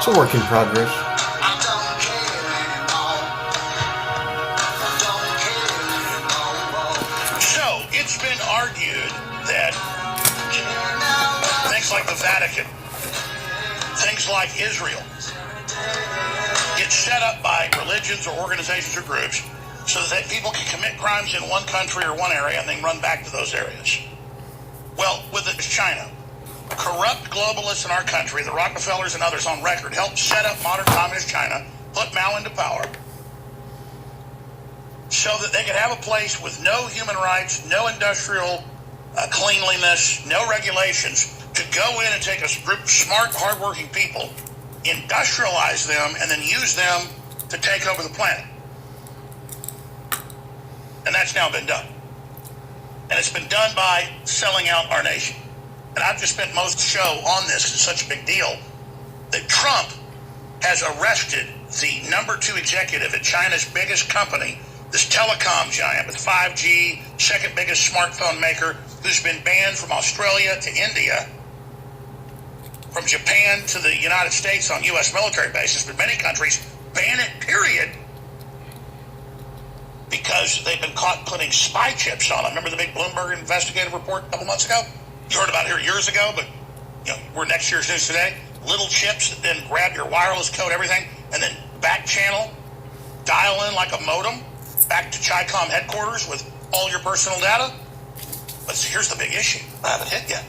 It's a work in progress. So, it's been argued that things like the Vatican, things like Israel, get set up by religions or organizations or groups so that people can commit crimes in one country or one area and then run back to those areas. Well, with it, China. Corrupt globalists in our country, the Rockefellers and others on record, helped set up modern communist China, put Mao into power, so that they could have a place with no human rights, no industrial cleanliness, no regulations, to go in and take a group of smart, hardworking people, industrialize them, and then use them to take over the planet. And that's now been done. And it's been done by selling out our nation. And I've just spent most of the show on this. It's such a big deal that Trump has arrested the #2 executive at China's biggest company, this telecom giant with 5G, second biggest smartphone maker, who's been banned from Australia to India, from Japan to the United States on U.S. military bases, but many countries ban it, period, because they've been caught putting spy chips on them. Remember the big Bloomberg investigative report a couple months ago? You heard about it here years ago, but we're next year's news today. Little chips that then grab your wireless code, everything, and then back channel, dial in like a modem, back to Chi-Com headquarters with all your personal data. But here's the big issue. I haven't hit yet.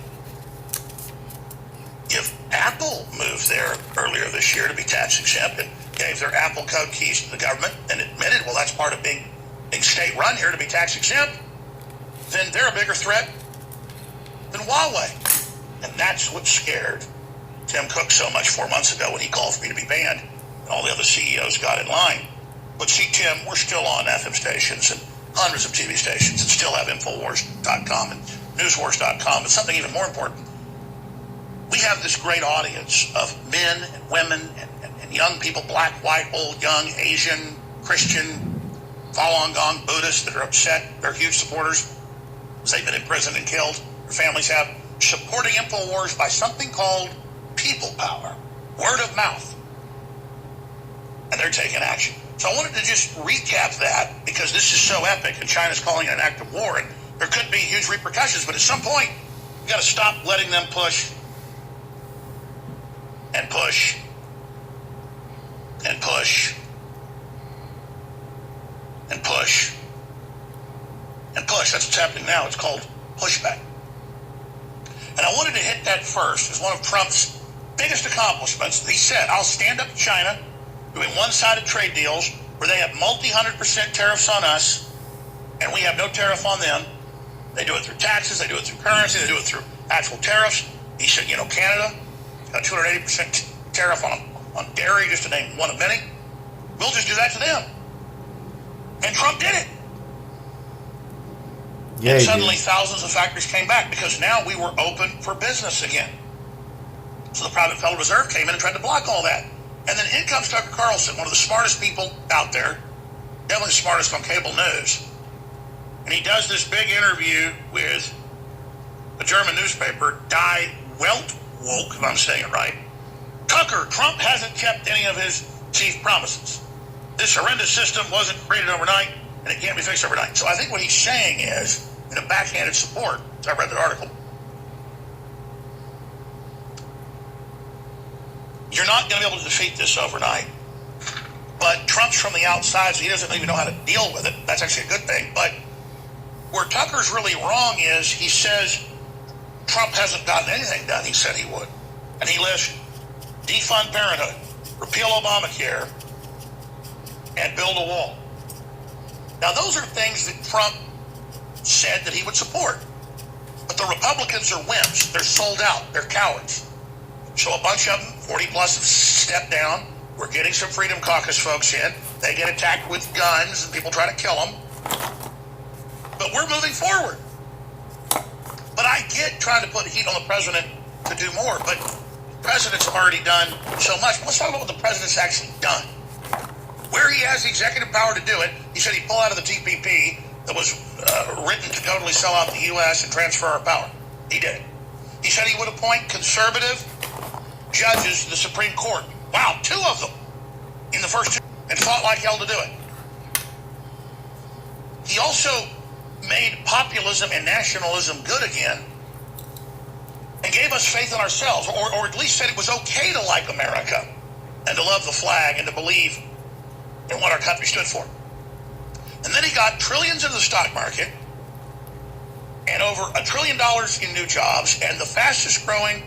If Apple moved there earlier this year to be tax exempt and gave their Apple code keys to the government and admitted, well, that's part of being state run here to be tax exempt, then they're a bigger threat than Huawei. And that's what scared Tim Cook so much 4 months ago when he called for me to be banned and all the other CEOs got in line. But see, Tim, we're still on FM stations and hundreds of TV stations and still have Infowars.com and Newswars.com. But something even more important, we have this great audience of men and women and young people, black, white, old, young, Asian, Christian, Falun Gong, Buddhists that are upset. They're huge supporters because they've been imprisoned and killed. Their families have. Supporting Infowars by something called people power, word of mouth. And they're taking action. So I wanted to just recap that because this is so epic and China's calling it an act of war and there could be huge repercussions. But at some point, you got to stop letting them push and push and push and push and push. That's what's happening now. It's called pushback. And I wanted to hit that first as one of Trump's biggest accomplishments. He said, I'll stand up to China doing one-sided trade deals where they have multi-100% tariffs on us and we have no tariff on them. They do it through taxes, they do it through currency, they do it through actual tariffs. He said, Canada got 280% tariff on dairy, just to name one of many. We'll just do that to them. And Trump did it. Yeah, and suddenly thousands of factories came back because now we were open for business again. So the private Federal Reserve came in and tried to block all that. And then in comes Tucker Carlson, one of the smartest people out there, definitely the smartest on cable news. And he does this big interview with a German newspaper, Die Weltwoche, if I'm saying it right. Tucker, Trump hasn't kept any of his chief promises. This horrendous system wasn't created overnight, and it can't be fixed overnight. So I think what he's saying is, in a backhanded support, as I read the article, you're not going to be able to defeat this overnight. But Trump's from the outside, so he doesn't even know how to deal with it. That's actually a good thing. But where Tucker's really wrong is he says Trump hasn't gotten anything done he said he would. And he lists defund Parenthood, repeal Obamacare, and build a wall. Now, those are things that Trump said that he would support. But the Republicans are wimps. They're sold out. They're cowards. So a bunch of them, 40 plus, have stepped down. We're getting some Freedom Caucus folks in. They get attacked with guns and people try to kill them. But we're moving forward. But I get trying to put heat on the president to do more. But the president's already done so much. Let's talk about what the president's actually done. Where he has the executive power to do it, he said he'd pull out of the TPP that was written to totally sell out the U.S. and transfer our power. He did. He said he would appoint conservative judges to the Supreme Court. Wow, 2 of them in the first 2, and fought like hell to do it. He also made populism and nationalism good again and gave us faith in ourselves, or at least said it was okay to like America and to love the flag and to believe in what our country stood for. And then he got trillions into the stock market and over $1 trillion in new jobs and the fastest growing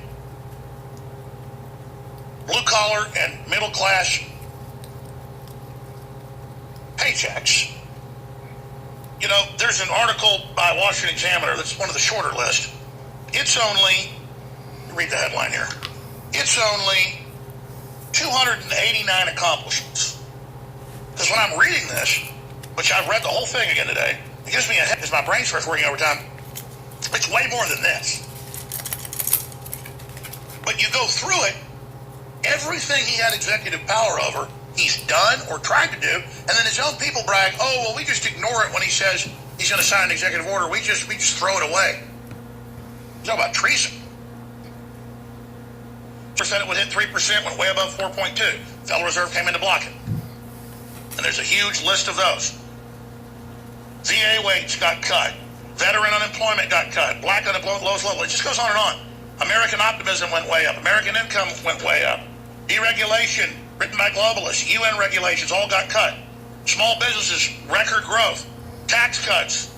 blue collar and middle class paychecks. You know, there's an article by Washington Examiner that's one of the shorter list. It's only, read the headline here, it's only 289 accomplishments. Because when I'm reading this, which I've read the whole thing again today, it gives me a head as my brain starts working overtime. It's way more than this. But you go through it, everything he had executive power over, he's done or tried to do, and then his own people brag, oh, well, we just ignore it when he says he's going to sign an executive order. We just throw it away. It's all about treason. Percent it would hit 3%, went way above 4.2. Federal Reserve came in to block it. And there's a huge list of those. VA wages got cut. Veteran unemployment got cut. Black unemployment lowest level. It just goes on and on. American optimism went way up. American income went way up. Deregulation, written by globalists, UN regulations all got cut. Small businesses, record growth. Tax cuts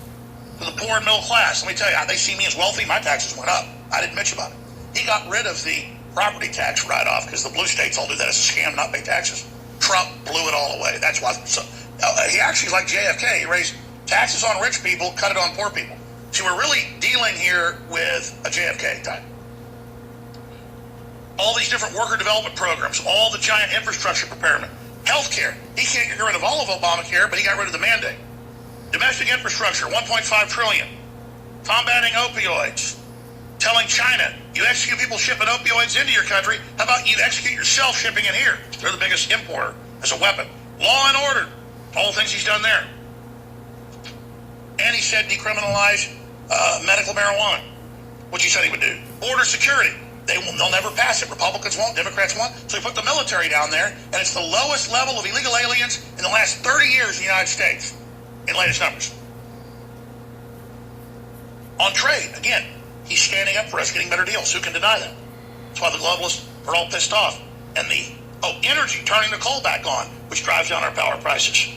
for the poor and middle class. Let me tell you, they see me as wealthy. My taxes went up. I didn't bitch about it. He got rid of the property tax write-off because the blue states all do that as a scam, not pay taxes. Trump blew it all away. That's why. So, he actually is like JFK. He raised taxes on rich people, cut it on poor people. So we're really dealing here with a JFK type. All these different worker development programs, all the giant infrastructure preparedness, healthcare. He can't get rid of all of Obamacare, but he got rid of the mandate. Domestic infrastructure, $1.5 trillion. Combating opioids. Telling China, you execute people shipping opioids into your country, how about you execute yourself shipping it here? They're the biggest importer as a weapon. Law and order, all the things he's done there. And he said decriminalize medical marijuana, which he said he would do. Border security, they'll never pass it. Republicans won't, Democrats won't. So he put the military down there, and it's the lowest level of illegal aliens in the last 30 years in the United States, in latest numbers. On trade, again, he's standing up for us getting better deals. Who can deny that? That's why the globalists are all pissed off. And energy, turning the coal back on, which drives down our power prices.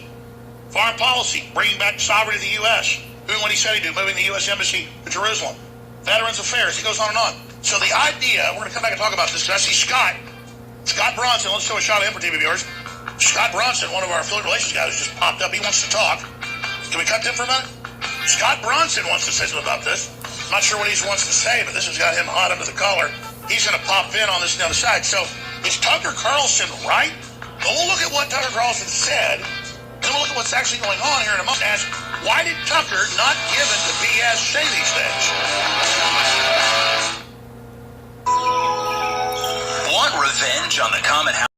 Foreign policy, bringing back sovereignty to the U.S. Doing what he said he'd do, moving the U.S. Embassy to Jerusalem. Veterans Affairs, he goes on and on. So the idea, we're going to come back and talk about this, because I see Scott Bronson, let's show a shot of him for TV viewers. Scott Bronson, one of our affiliate relations guys, just popped up. He wants to talk. Can we cut to him for a minute? Scott Bronson wants to say something about this. I'm not sure what he wants to say, but this has got him hot under the collar. He's going to pop in on this on the other side. So is Tucker Carlson right? Well, we'll look at what Tucker Carlson said, and we'll look at what's actually going on here in a moment. Ask, why did Tucker not give it to BS say these things? Want revenge on the common house?